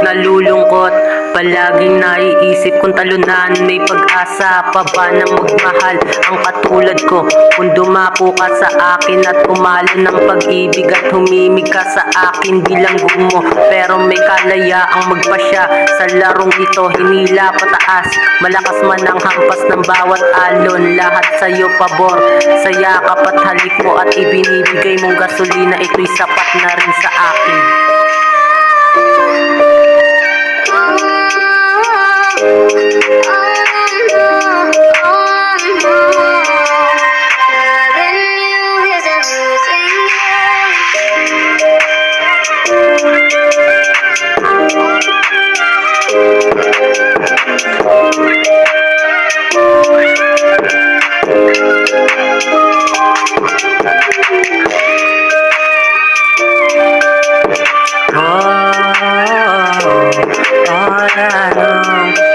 nalulungkot. Palaging naiisip kung talunan, may pag-asa pa ba na magmahal ang katulad ko? Kung dumapo ka sa akin at umalo ng pag-ibig at humimig ka sa akin bilang gumo, pero may kalayaang magpasya sa larong ito, hinila pataas, malakas man ang hampas ng bawat alon, lahat sa'yo pabor, sa yakap at halik mo at ibinibigay mong gasolina, ito'y sapat na rin sa akin.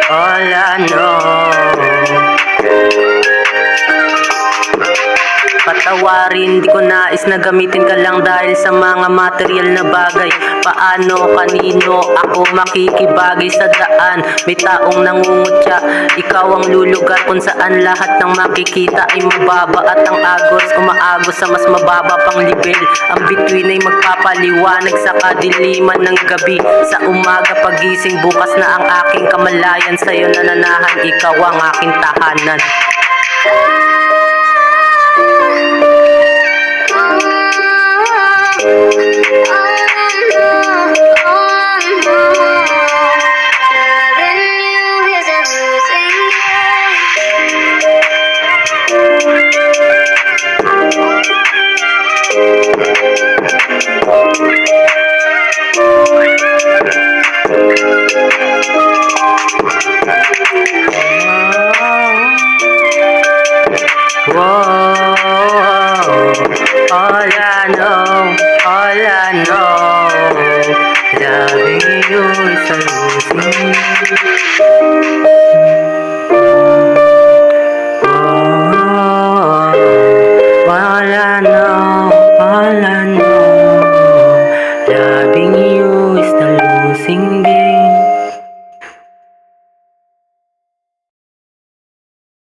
All I know. Patawarin, di ko nais na gamitin ka lang dahil sa mga material na bagay. Paano, kanino ako makikibagay sa daan? May taong nangungutya, ikaw ang lulugar kung saan lahat ng makikita ay mababa at ang agos umaagos sa mas mababa pang level. Ang bituin ay magpapaliwanag sa kadiliman ng gabi. Sa umaga pagising, bukas na ang aking kamalayan. Sa'yo nananahan, ikaw ang aking tahanan. All I know, loving you is a losing. All I know.